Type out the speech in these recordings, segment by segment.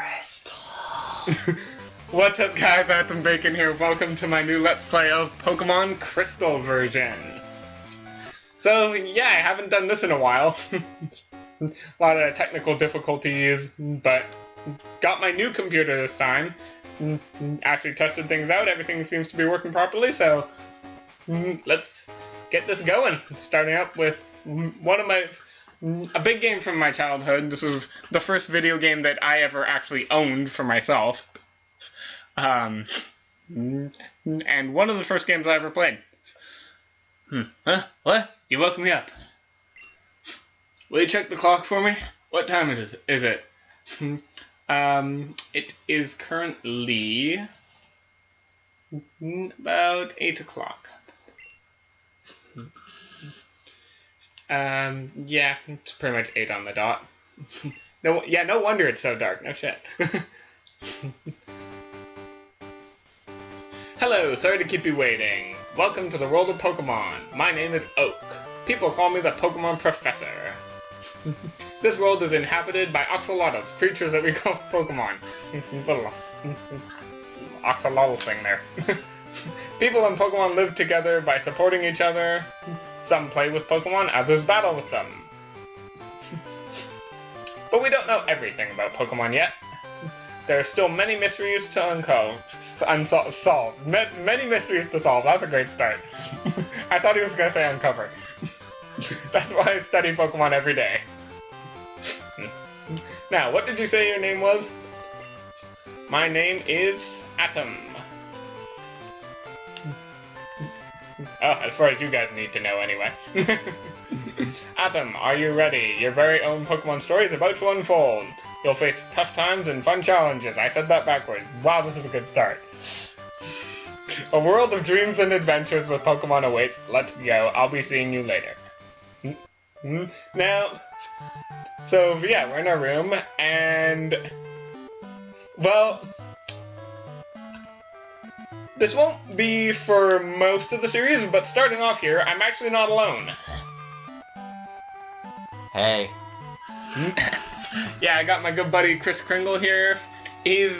Crystal. What's up guys, Atom Bacon here. Welcome to my new Let's Play of Pokemon Crystal version. So yeah, I haven't done this in a while. A lot of technical difficulties, but got my new computer this time. Actually tested things out, everything seems to be working properly, so let's get this going. Starting up with a big game from my childhood. This was the first video game that I ever actually owned for myself. And one of the first games I ever played. Huh? What? You woke me up. Will you check the clock for me? What time is it? It is currently about 8 o'clock. Yeah, it's pretty much 8 on the dot. No wonder it's so dark. No shit. Hello, sorry to keep you waiting. Welcome to the world of Pokemon. My name is Oak. People call me the Pokemon Professor. This world is inhabited by Oxalotus, creatures that we call Pokemon. Little Oxalotl thing there. People and Pokemon live together by supporting each other. Some play with Pokemon, others battle with them. But we don't know everything about Pokemon yet. There are still many mysteries to solve. Many mysteries to solve. That's a great start. I thought he was going to say uncover. That's why I study Pokemon every day. Now, what did you say your name was? My name is Atom. Oh, as far as you guys need to know anyway. Atom, are you ready? Your very own Pokemon story is about to unfold. You'll face tough times and fun challenges. I said that backwards. Wow, this is a good start. A world of dreams and adventures with Pokemon awaits. Let's go. I'll be seeing you later. Now, so yeah, we're in our room, and, well, this won't be for most of the series, but starting off here, I'm actually not alone. Hey. Yeah, I got my good buddy Chris Kringle here. If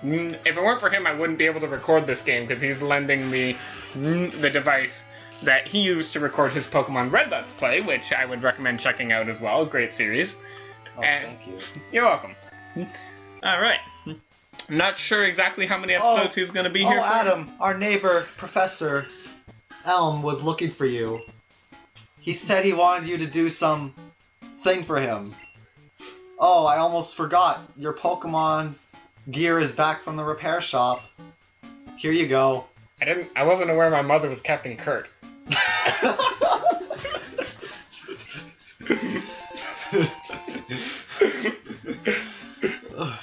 it weren't for him, I wouldn't be able to record this game, because he's lending me the device that he used to record his Pokemon Red Let's Play, which I would recommend checking out as well. Great series. Oh, thank you. You're welcome. Alright. I'm not sure exactly how many episodes he's going to be here for. Oh, Adam, our neighbor, Professor Elm, was looking for you. He said he wanted you to do some thing for him. Oh, I almost forgot. Your Pokemon gear is back from the repair shop. Here you go. I wasn't aware my mother was Captain Kurt.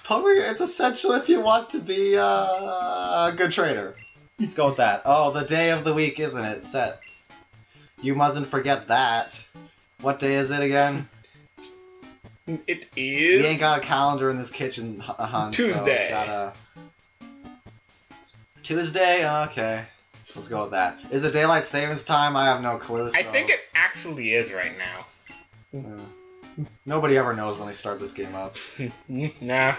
Pokemon, it's essential if you want to be a good trader. Let's go with that. Oh, the day of the week, isn't it? Set. You mustn't forget that. What day is it again? It is... We ain't got a calendar in this kitchen hunt, Tuesday. So gotta... Tuesday? Okay. Let's go with that. Is it daylight savings time? I have no clue. So... I think it actually is right now. Nobody ever knows when they start this game up. Nah.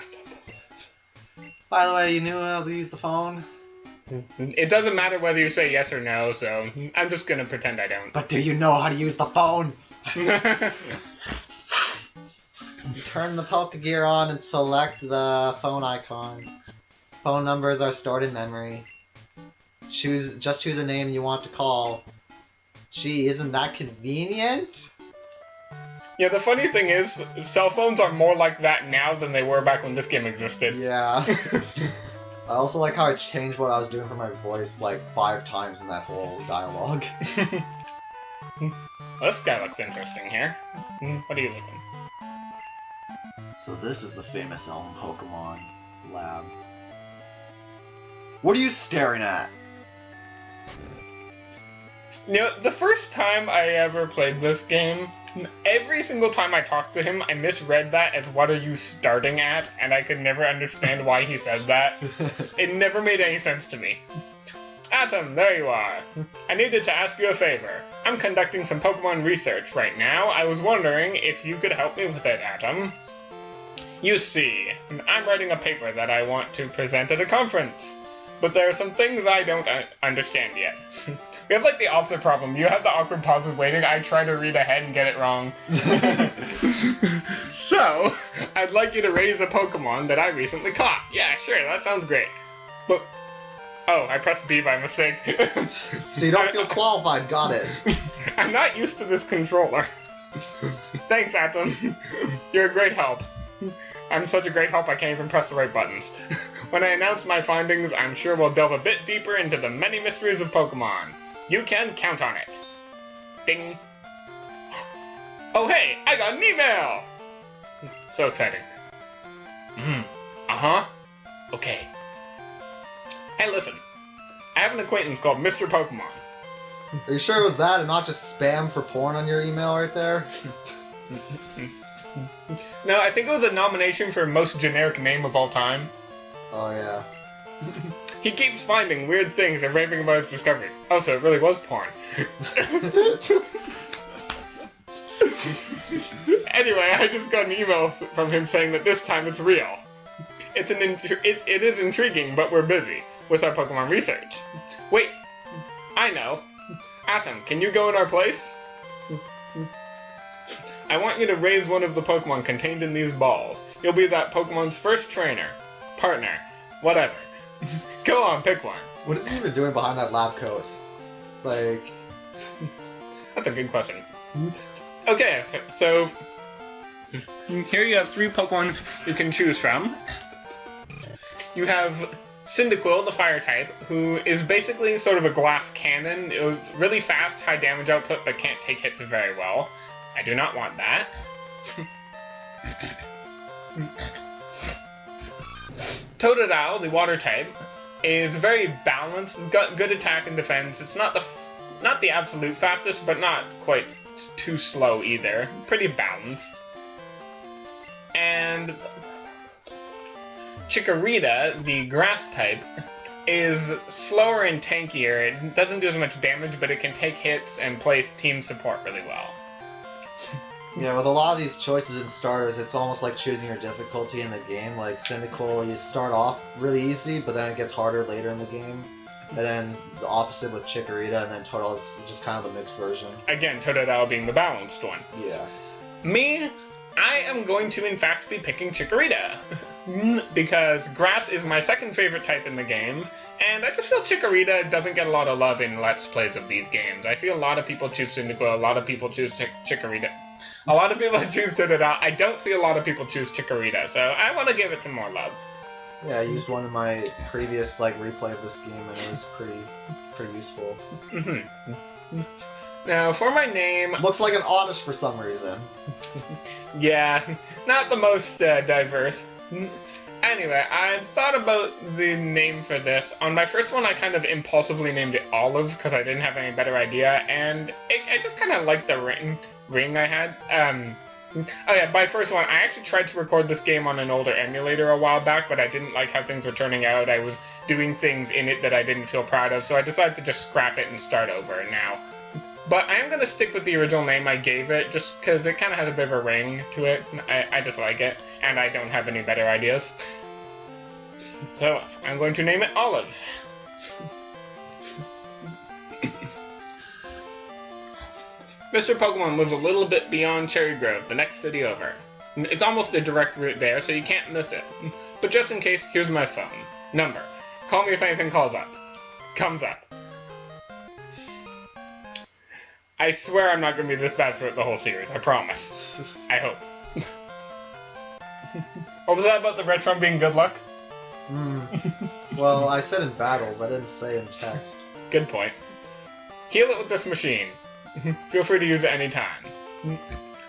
By the way, you knew how to use the phone? It doesn't matter whether you say yes or no, so I'm just gonna pretend I don't. But do you know how to use the phone? Turn the Pokegear on and select the phone icon. Phone numbers are stored in memory. Just choose a name you want to call. Gee, isn't that convenient? Yeah, the funny thing is, cell phones are more like that now than they were back when this game existed. Yeah. I also like how I changed what I was doing for my voice like 5 times in that whole dialogue. Well, this guy looks interesting here. What are you looking? So this is the famous Elm Pokemon Lab. What are you staring at? You know, the first time I ever played this game, every single time I talked to him, I misread that as "what are you starting at?" and I could never understand why he said that. It never made any sense to me. Atom, there you are. I needed to ask you a favor. I'm conducting some Pokemon research right now. I was wondering if you could help me with it, Atom. You see, I'm writing a paper that I want to present at a conference, but there are some things I don't understand yet. We have like the opposite problem. You have the awkward pauses waiting, I try to read ahead and get it wrong. So, I'd like you to raise a Pokemon that I recently caught. Yeah, sure, that sounds great. But, oh, I pressed B by mistake. So you don't feel qualified, got it. I'm not used to this controller. Thanks, Atom. You're a great help. I'm such a great help I can't even press the right buttons. When I announce my findings, I'm sure we'll delve a bit deeper into the many mysteries of Pokemon. You can count on it. Ding. Oh hey, I got an email! So exciting. Uh-huh. Okay. Hey, listen. I have an acquaintance called Mr. Pokemon. Are you sure it was that and not just spam for porn on your email right there? No, I think it was a nomination for most generic name of all time. Oh, yeah. He keeps finding weird things and raving about his discoveries. Oh, so it really was porn. Anyway, I just got an email from him saying that this time it's real. It is intriguing, but we're busy with our Pokemon research. Wait, I know. Atom, can you go in our place? I want you to raise one of the Pokemon contained in these balls. You'll be that Pokemon's first trainer, partner, whatever. Go on, pick one. What is he even doing behind that lab coat? Like... That's a good question. Okay, so... Here you have 3 Pokemon you can choose from. You have Cyndaquil, the fire type, who is basically sort of a glass cannon. Really fast, high damage output, but can't take hits very well. I do not want that. Totodile, the water type, is very balanced, got good attack and defense. It's not the absolute fastest, but not quite too slow either. Pretty balanced. And Chikorita, the grass type, is slower and tankier. It doesn't do as much damage, but it can take hits and play team support really well. Yeah, with a lot of these choices in starters, it's almost like choosing your difficulty in the game. Like Cyndaquil, you start off really easy, but then it gets harder later in the game. And then the opposite with Chikorita, and then Totodile is just kind of the mixed version. Again, Totodile being the balanced one. Yeah. Me, I am going to in fact be picking Chikorita. Because grass is my second favorite type in the game, and I just feel Chikorita doesn't get a lot of love in Let's Plays of these games. I see a lot of people choose Cyndaquil, a lot of people choose Chikorita. A lot of people choose Totodile. I don't see a lot of people choose Chikorita, so I want to give it some more love. Yeah, I used one in my previous replay of this game, and it was pretty useful. Now, for my name... Looks like an Oddish for some reason. Yeah, not the most diverse. Anyway, I thought about the name for this. On my first one, I kind of impulsively named it Olive because I didn't have any better idea, and I just kind of liked the ring I had. Oh yeah, my first one, I actually tried to record this game on an older emulator a while back, but I didn't like how things were turning out. I was doing things in it that I didn't feel proud of, so I decided to just scrap it and start over now. But I am going to stick with the original name I gave it, just because it kind of has a bit of a ring to it. I just like it, and I don't have any better ideas. So, I'm going to name it Olive. Mr. Pokemon lives a little bit beyond Cherry Grove, the next city over. It's almost a direct route there, so you can't miss it. But just in case, here's my phone. Number. Call me if anything comes up. I swear I'm not going to be this bad throughout the whole series, I promise. I hope. What was that about the Retron being good luck? Well, I said in battles, I didn't say in text. Good point. Heal it with this machine. Feel free to use it anytime.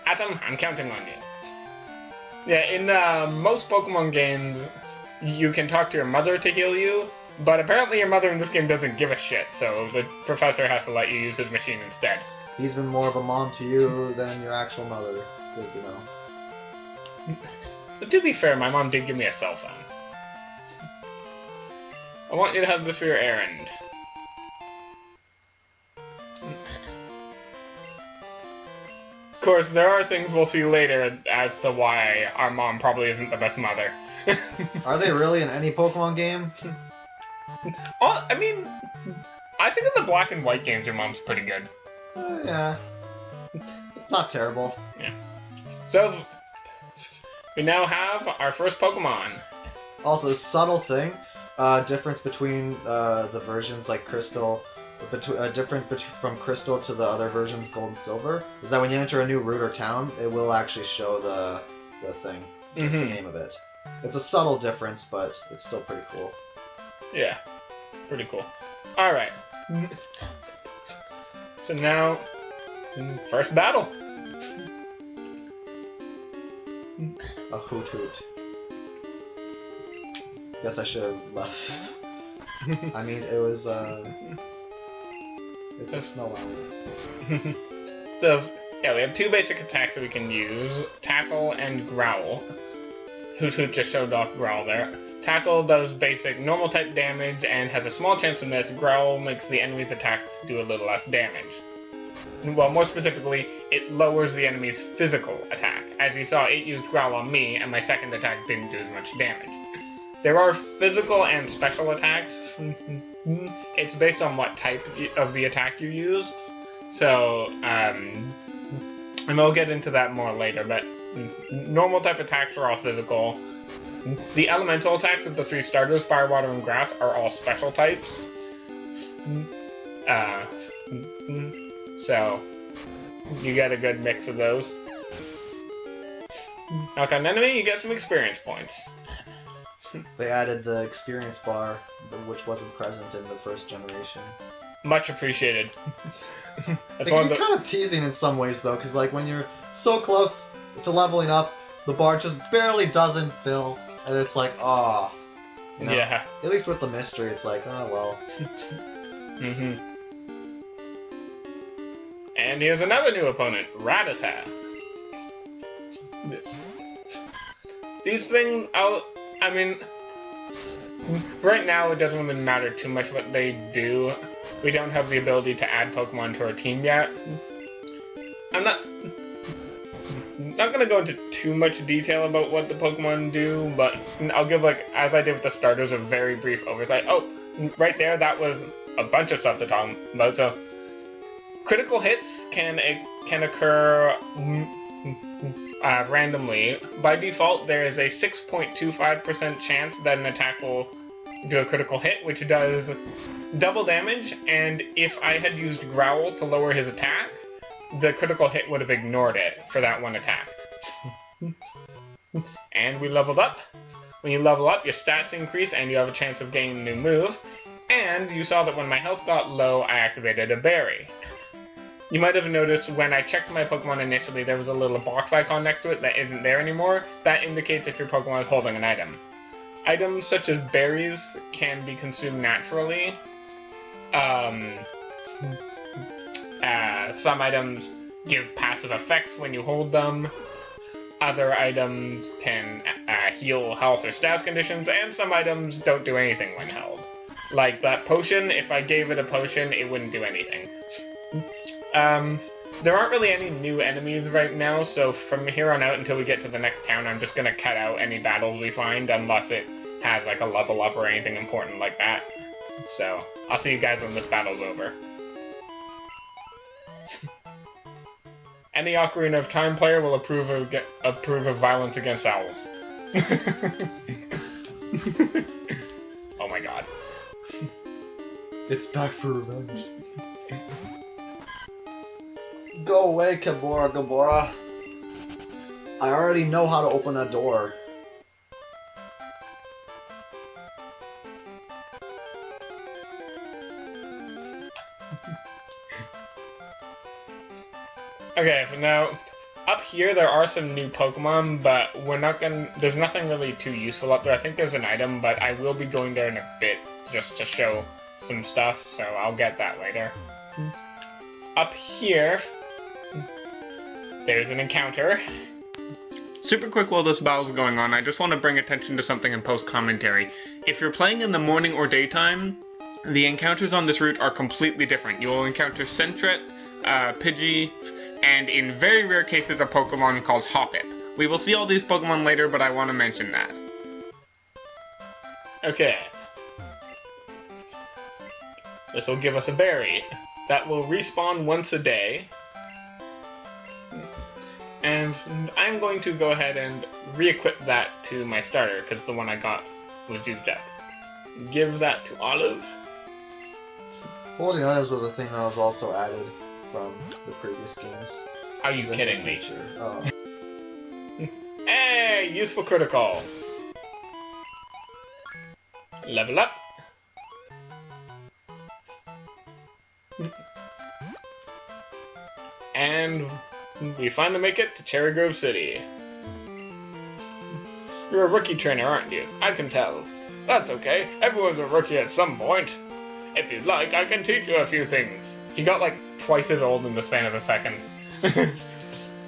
Atom, I'm counting on you. Yeah, in most Pokemon games, you can talk to your mother to heal you, but apparently your mother in this game doesn't give a shit, so the professor has to let you use his machine instead. He's been more of a mom to you than your actual mother. Good to know. But to be fair, my mom did give me a cell phone. I want you to have this for your errand. course, there are things we'll see later as to why our mom probably isn't the best mother. Are they really in any Pokemon game? Oh, I mean, I think in the black and white games, your mom's pretty good. Yeah. It's not terrible. Yeah. So, we now have our first Pokemon. Also, a subtle thing, difference between the versions like Crystal, from Crystal to the other versions, Gold and Silver, is that when you enter a new route or town, it will actually show the thing, the name of it. It's a subtle difference, but it's still pretty cool. Yeah, pretty cool. Alright. So now, first battle. A hoot hoot. Guess I should have left. I mean, it was, it's a snow island. So, yeah, we have two basic attacks that we can use. Tackle and Growl. Hoot Hoot just showed off Growl there. Tackle does basic normal type damage and has a small chance to miss. Growl makes the enemy's attacks do a little less damage. Well, more specifically, it lowers the enemy's physical attack. As you saw, it used Growl on me, and my second attack didn't do as much damage. There are physical and special attacks. It's based on what type of the attack you use. So, and we'll get into that more later, but normal type attacks are all physical. The elemental attacks of the three starters, Fire, Water, and Grass, are all special types. So, you get a good mix of those. Knock on enemy, you get some experience points. They added the experience bar, which wasn't present in the first generation. Much appreciated. It can be kind of teasing in some ways, though, because like when you're so close to leveling up, the bar just barely doesn't fill, and it's like, ah. You know? Yeah. At least with the mystery, it's like, oh well. And here's another new opponent, Rattata. These things, I mean, right now it doesn't really matter too much what they do. We don't have the ability to add Pokemon to our team yet. I'm not gonna go into too much detail about what the Pokemon do, but I'll give, like, as I did with the starters, a very brief oversight. Oh, right there, that was a bunch of stuff to talk about. So, critical hits can occur randomly. By default, there is a 6.25% chance that an attack will do a critical hit, which does double damage, and if I had used Growl to lower his attack, the critical hit would have ignored it for that one attack. And we leveled up. When you level up, your stats increase and you have a chance of getting a new move. And you saw that when my health got low, I activated a berry. You might have noticed when I checked my Pokemon initially, there was a little box icon next to it that isn't there anymore. That indicates if your Pokemon is holding an item. Items such as berries can be consumed naturally. Some items give passive effects when you hold them. Other items can heal health or status conditions, and some items don't do anything when held. Like that potion, if I gave it a potion, it wouldn't do anything. There aren't really any new enemies right now, so from here on out until we get to the next town, I'm just gonna cut out any battles we find, unless it has like a level up or anything important like that. So, I'll see you guys when this battle's over. Any Ocarina of Time player will approve of violence against owls. Oh my god. It's back for revenge. Go away, Gabora Gabora. I already know how to open a door. Okay, so now, up here there are some new Pokemon, but there's nothing really too useful up there. I think there's an item, but I will be going there in a bit just to show some stuff, so I'll get that later. Up here, there's an encounter. Super quick while this battle's going on, I just want to bring attention to something in post-commentary. If you're playing in the morning or daytime, the encounters on this route are completely different. You will encounter Sentret, Pidgey, and in very rare cases a Pokemon called Hoppip. We will see all these Pokemon later, but I want to mention that. Okay. This will give us a berry. That will respawn once a day. And I'm going to go ahead and re-equip that to my starter, because the one I got was used up. Give that to Olive. Holding items was a thing that was also added from the previous games. Are you kidding me? Oh. Hey, useful critical. Level up. And we finally make it to Cherry Grove City. You're a rookie trainer, aren't you? I can tell. That's okay. Everyone's a rookie at some point. If you'd like, I can teach you a few things. He got like twice as old in the span of a second.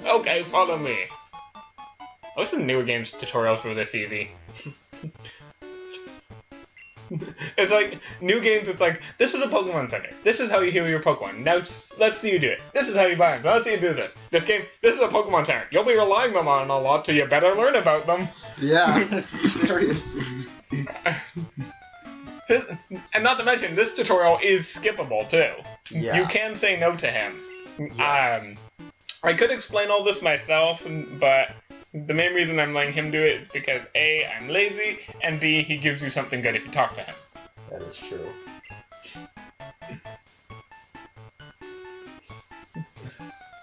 Okay, follow me. I wish the newer games tutorials were this easy. It's like, new games, it's like, this is a Pokemon Center. This is how you heal your Pokemon. Now, let's see you do it. This is how you buy them. Let's see you do this. This game, this is a Pokemon Center. You'll be relying them on a lot, so you better learn about them. Yeah, that's serious. And not to mention, this tutorial is skippable, too. Yeah. You can say no to him. Yes. I could explain all this myself, but the main reason I'm letting him do it is because A, I'm lazy, and B, he gives you something good if you talk to him. That is true.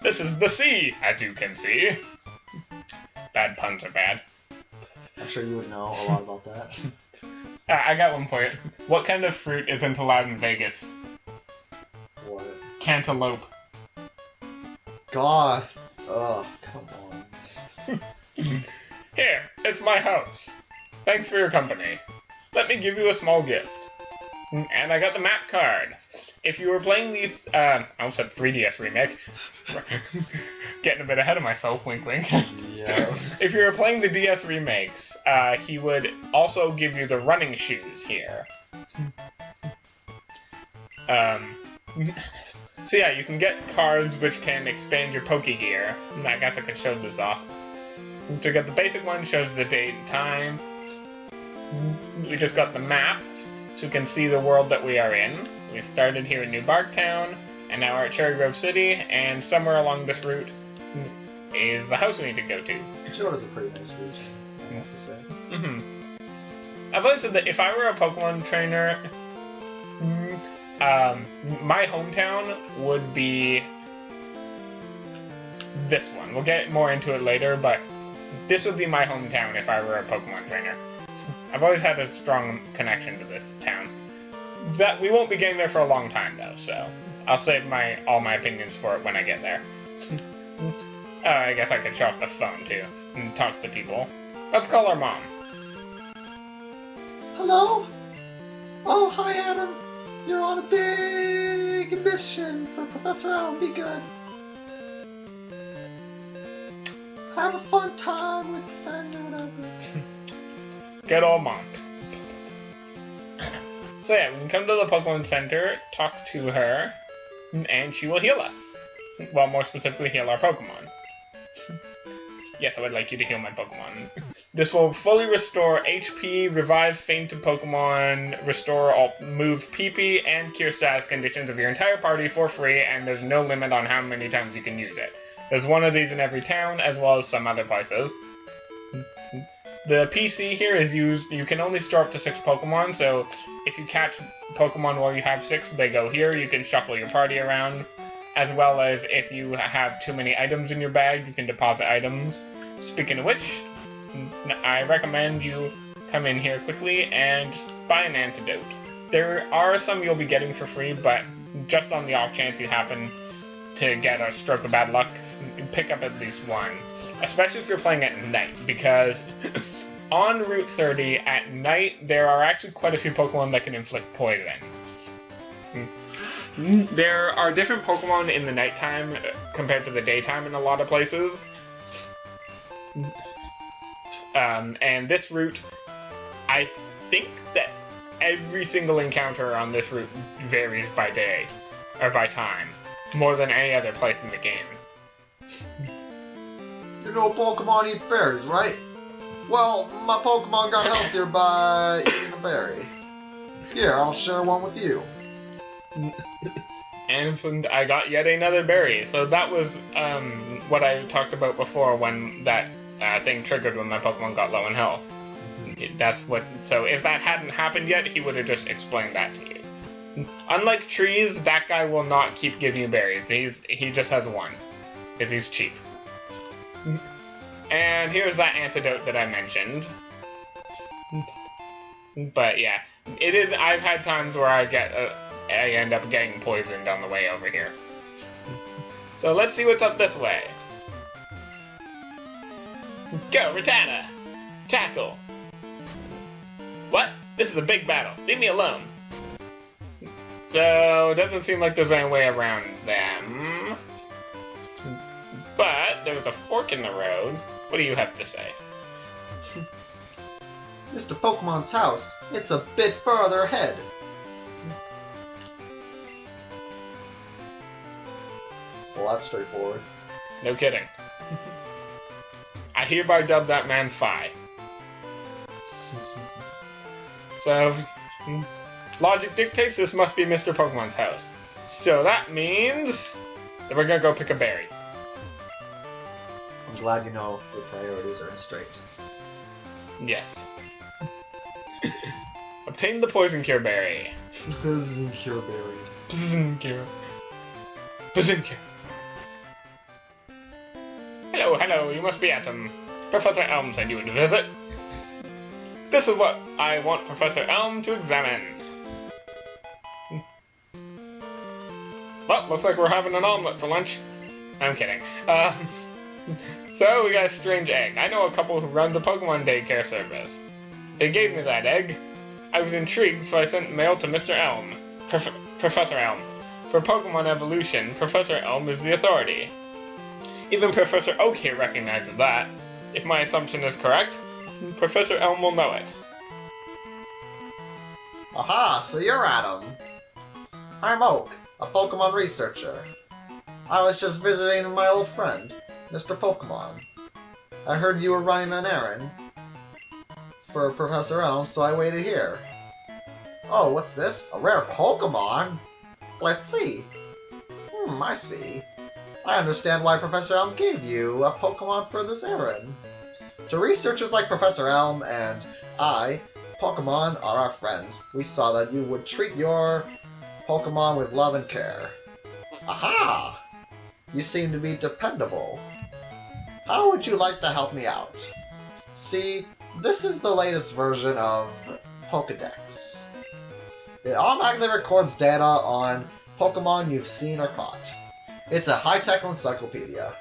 This is the sea, as you can see. Bad puns are bad. I'm sure you would know a lot about that. I got one for you. What kind of fruit isn't allowed in Vegas? What? Cantaloupe. God. Oh, come on. Here, it's my house. Thanks for your company. Let me give you a small gift. And I got the map card. If you were playing these, I almost said 3DS remake. Getting a bit ahead of myself, wink wink. Yeah. If you were playing the DS remakes, he would also give you the running shoes here. So yeah, you can get cards which can expand your Pokegear. I guess I could show this off. To get the basic one, shows the date and time. We just got the map, so we can see the world that we are in. We started here in New Barktown, and now we're at Cherry Grove City, and somewhere along this route is the house we need to go to. It sure is a pretty nice region, I have to say. I've always said that if I were a Pokemon trainer, my hometown would be this one. We'll get more into it later, but this would be my hometown if I were a Pokemon trainer. I've always had a strong connection to this town. That we won't be getting there for a long time though, so I'll save all my opinions for it when I get there. I guess I could show off the phone too and talk to people. Let's call our mom. Hello? Oh, hi Adam. You're on a big mission for Professor Elm. Be good. Have a fun time with your friends or whatever. Good old mom. So yeah, we can come to the Pokemon Center, talk to her, and she will heal us. Well, more specifically, heal our Pokemon. Yes, I would like you to heal my Pokemon. This will fully restore HP, revive fainted Pokemon, restore all move PP, and cure status conditions of your entire party for free, and there's no limit on how many times you can use it. There's one of these in every town, as well as some other places. The PC here is used, you can only store up to 6 Pokemon, so if you catch Pokemon while you have 6, they go here, you can shuffle your party around. As well as if you have too many items in your bag, you can deposit items. Speaking of which, I recommend you come in here quickly and buy an antidote. There are some you'll be getting for free, but just on the off chance you happen to get a stroke of bad luck, pick up at least one. Especially if you're playing at night, because on Route 30 at night, there are actually quite a few Pokemon that can inflict poison. There are different Pokemon in the nighttime compared to the daytime in a lot of places. And this route, I think that every single encounter on this route varies by day, or by time, more than any other place in the game. You know Pokemon eat berries, right? Well, my Pokemon got healthier by eating a berry. Here, I'll share one with you. And I got yet another berry. So that was what I talked about before when that thing triggered when my Pokemon got low in health. That's what. So if that hadn't happened yet, he would have just explained that to you. Unlike trees, that guy will not keep giving you berries. He just has one, because he's cheap. And here's that antidote that I mentioned. But yeah, it is. I've had times where I end up getting poisoned on the way over here. So let's see what's up this way. Go, Rattata! Tackle! What? This is a big battle. Leave me alone. So, it doesn't seem like there's any way around them. But, there's a fork in the road. What do you have to say? Mr. Pokemon's house. It's a bit further ahead. Well, that's straightforward. No kidding. I hereby dub that man Phi. So, logic dictates this must be Mr. Pokemon's house. So that means that we're gonna go pick a berry. I'm glad you know your priorities are straight. Yes. Obtain the poison cure berry. Poison cure berry. Poison cure. Poison cure. Hello, hello, you must be Atom. Professor Elm sent you to visit. This is what I want Professor Elm to examine. Well, looks like we're having an omelet for lunch. I'm kidding. So we got a strange egg. I know a couple who run the Pokemon daycare service. They gave me that egg. I was intrigued, so I sent mail to Mr. Elm. Professor Elm. For Pokemon evolution, Professor Elm is the authority. Even Professor Oak here recognizes that. If my assumption is correct, Professor Elm will know it. Aha, so you're Adam. I'm Oak, a Pokemon researcher. I was just visiting my old friend, Mr. Pokemon. I heard you were running an errand for Professor Elm, so I waited here. Oh, what's this? A rare Pokemon? Let's see. I see. I understand why Professor Elm gave you a Pokemon for this errand. To researchers like Professor Elm and I, Pokemon are our friends. We saw that you would treat your Pokemon with love and care. Aha! You seem to be dependable. How would you like to help me out? See, this is the latest version of Pokedex. It automatically records data on Pokemon you've seen or caught. It's a high-tech encyclopedia.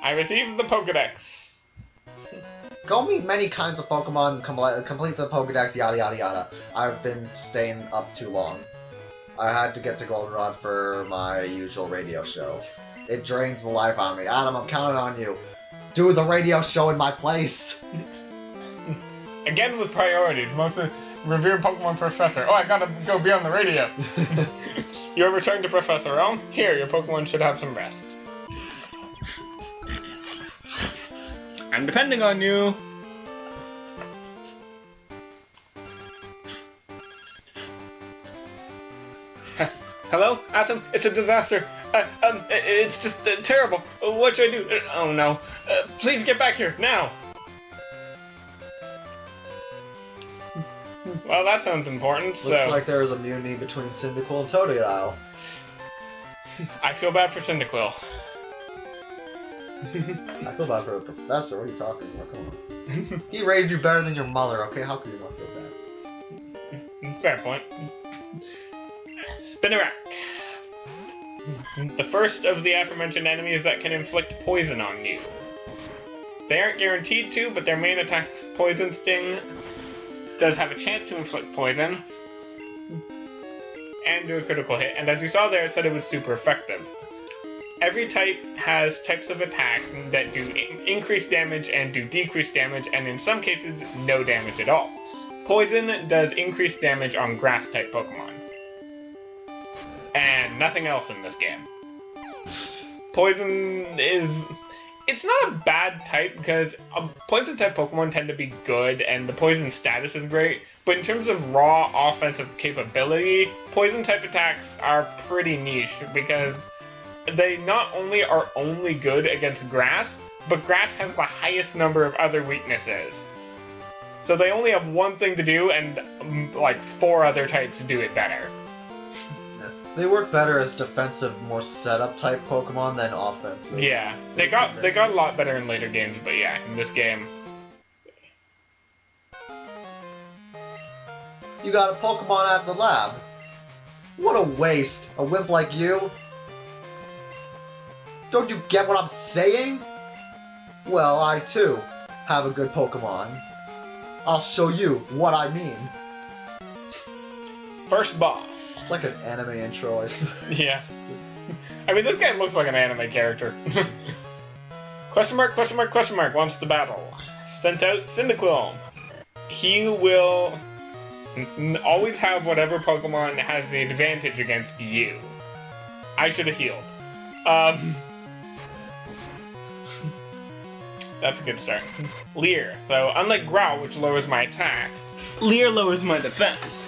I received the Pokedex. Go meet many kinds of Pokemon, complete the Pokedex, yada yada yada. I've been staying up too long. I had to get to Goldenrod for my usual radio show. It drains the life out of me. Adam, I'm counting on you. Do the radio show in my place. Again with priorities. Mostly revered Pokemon Professor. Oh, I gotta go be on the radio. You're returned to Professor Elm. Here, your Pokemon should have some rest. I'm depending on you. Hello, Atom? It's a disaster. It's just terrible. What should I do? Oh no. Please get back here, now! Well, that sounds important, so... Looks like there is a mutiny between Cyndaquil and Totodile. I feel bad for Cyndaquil. I feel bad for the professor. What are you talking about? Come on. He raised you better than your mother, okay? How could you not feel bad? Fair point. Spinarak. The first of the aforementioned enemies that can inflict poison on you. They aren't guaranteed to, but their main attack, Poison Sting, does have a chance to inflict poison and do a critical hit. And as you saw there, it said it was super effective. Every type has types of attacks that do increased damage and do decreased damage, and in some cases, no damage at all. Poison does increased damage on grass-type Pokemon. And nothing else in this game. Poison is... It's not a bad type, because Poison-type Pokemon tend to be good, and the Poison status is great, but in terms of raw offensive capability, Poison-type attacks are pretty niche, because they not only are only good against Grass, but Grass has the highest number of other weaknesses. So they only have one thing to do, and like 4 other types do it better. They work better as defensive, more setup type Pokemon than offensive. Yeah, they got a lot better in later games, but yeah, in this game. You got a Pokemon at the lab. What a waste! A wimp like you. Don't you get what I'm saying? Well, I too have a good Pokemon. I'll show you what I mean. First boss. It's like an anime intro, I swear. Yeah. I mean, this guy looks like an anime character. Question mark, question mark, question mark wants to battle. Sent out Cyndaquil. He will always have whatever Pokemon has the advantage against you. I should have healed. That's a good start. Leer. So, unlike Growl, which lowers my attack, Leer lowers my defense.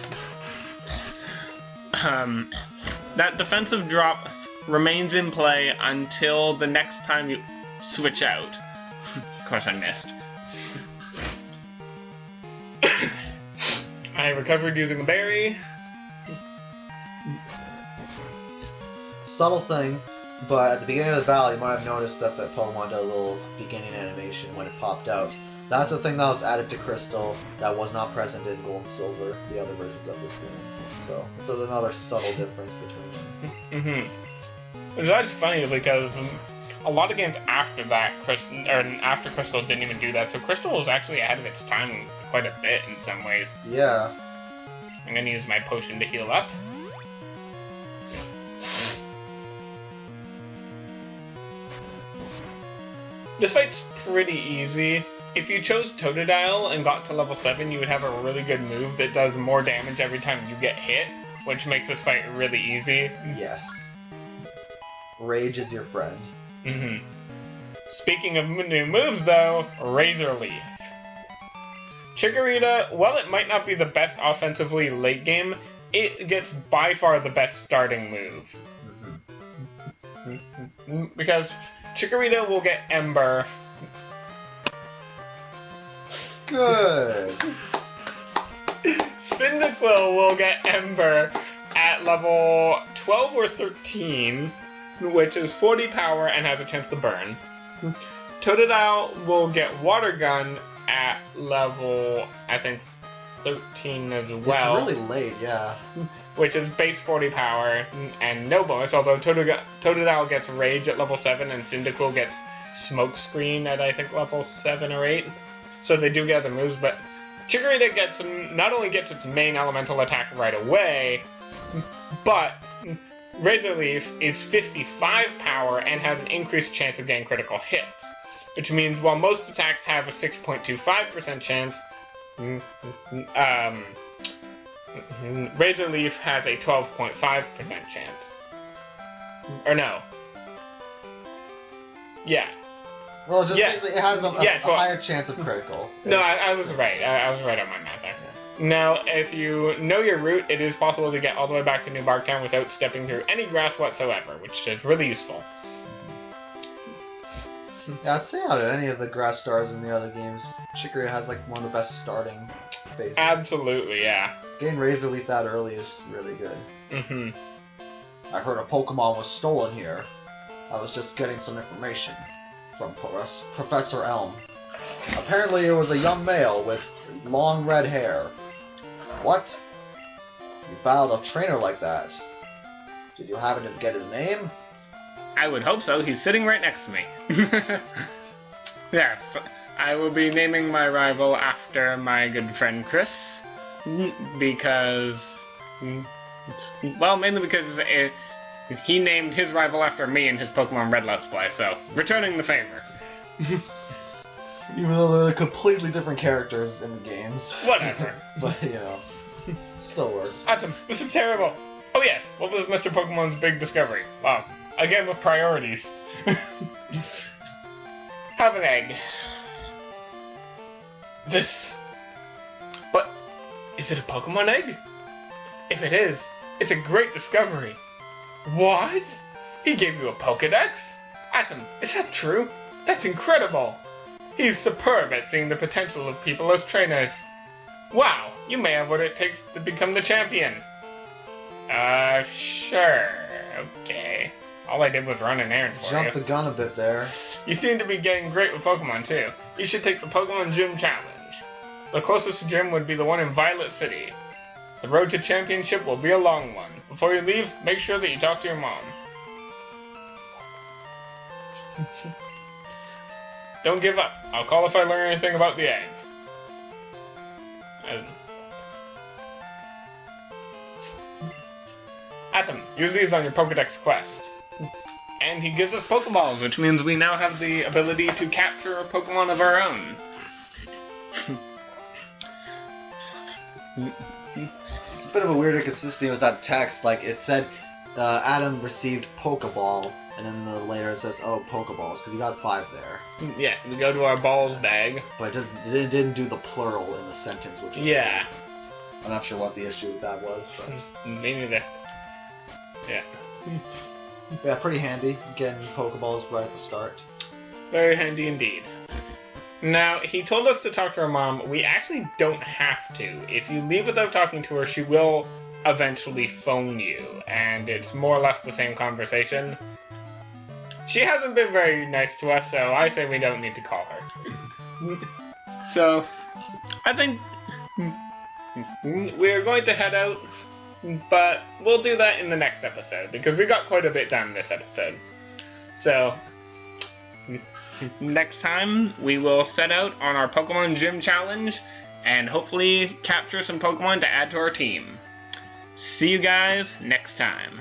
That defensive drop remains in play until the next time you switch out. Of course I missed. I recovered using a berry. Subtle thing, but at the beginning of the battle you might have noticed that that Pokemon did a little beginning animation when it popped out. That's a thing that was added to Crystal that was not present in Gold and Silver, the other versions of this game. So it's another subtle difference between them. It's actually funny because a lot of games after that, after Crystal didn't even do that, so Crystal was actually ahead of its time quite a bit in some ways. Yeah. I'm gonna use my potion to heal up. This fight's pretty easy. If you chose Totodile and got to level 7, you would have a really good move that does more damage every time you get hit, which makes this fight really easy. Yes. Rage is your friend. Speaking of new moves, though, Razor Leaf. Chikorita, while it might not be the best offensively late game, it gets by far the best starting move. Because Chikorita will get Ember. Good. Cyndaquil will get Ember at level 12 or 13, which is 40 power and has a chance to burn. Totodile will get Water Gun at level, I think, 13 as well. It's really late, yeah. Which is base 40 power and no bonus, although Totodile gets Rage at level 7 and Cyndaquil gets Smokescreen at, I think, level 7 or 8. So they do get other moves, but Chikorita not only gets its main elemental attack right away, but Razor Leaf is 55 power and has an increased chance of getting critical hits. Which means while most attacks have a 6.25% chance, Razor Leaf has a 12.5% chance. Or no. Yeah. Well, just basically it has a higher chance of critical. No, I was right. I was right on my math there. Now, if you know your route, it is possible to get all the way back to New Barktown without stepping through any grass whatsoever, which is really useful. Yeah, I'd say out of any of the grass stars in the other games, Chikorita has like one of the best starting phases. Absolutely, yeah. Getting Razor Leaf that early is really good. I heard a Pokemon was stolen here. I was just getting some information from Professor Elm. Apparently it was a young male with long red hair. What? You battled a trainer like that? Did you happen to get his name? I would hope so. He's sitting right next to me. Yeah, I will be naming my rival after my good friend Chris. Because... well, mainly because he named his rival after me in his Pokemon Red Let's Play, so returning the favor. Even though they're completely different characters in the games. Whatever. But, you know, it still works. Atom, this is terrible. Oh yes, what was Mr. Pokemon's big discovery? Wow, again with priorities. Have an egg. But, is it a Pokemon egg? If it is, it's a great discovery. What? He gave you a Pokedex? Atom, is that true? That's incredible! He's superb at seeing the potential of people as trainers. Wow, you may have what it takes to become the champion. Sure. Okay. All I did was run an errand for you. Jumped the gun a bit there. You seem to be getting great with Pokemon, too. You should take the Pokemon Gym Challenge. The closest gym would be the one in Violet City. The road to championship will be a long one. Before you leave, make sure that you talk to your mom. Don't give up. I'll call if I learn anything about the egg. Atom, use these on your Pokedex quest. And he gives us Pokeballs, which means we now have the ability to capture a Pokemon of our own. It's a bit of a weird inconsistency with that text. Like, it said Adam received Pokeball, and then later it says, oh, Pokeballs, because you got 5 there. Yes, we go to our balls bag. But it didn't do the plural in the sentence, which is yeah. weird. I'm not sure what the issue with that was, but... Me neither. Yeah. Yeah, pretty handy, getting Pokeballs right at the start. Very handy indeed. Now, he told us to talk to her mom. We actually don't have to. If you leave without talking to her, she will eventually phone you, and it's more or less the same conversation. She hasn't been very nice to us, so I say we don't need to call her. So, I think we're going to head out, but we'll do that in the next episode, because we got quite a bit done this episode. So, next time, we will set out on our Pokemon Gym Challenge, and hopefully capture some Pokemon to add to our team. See you guys next time.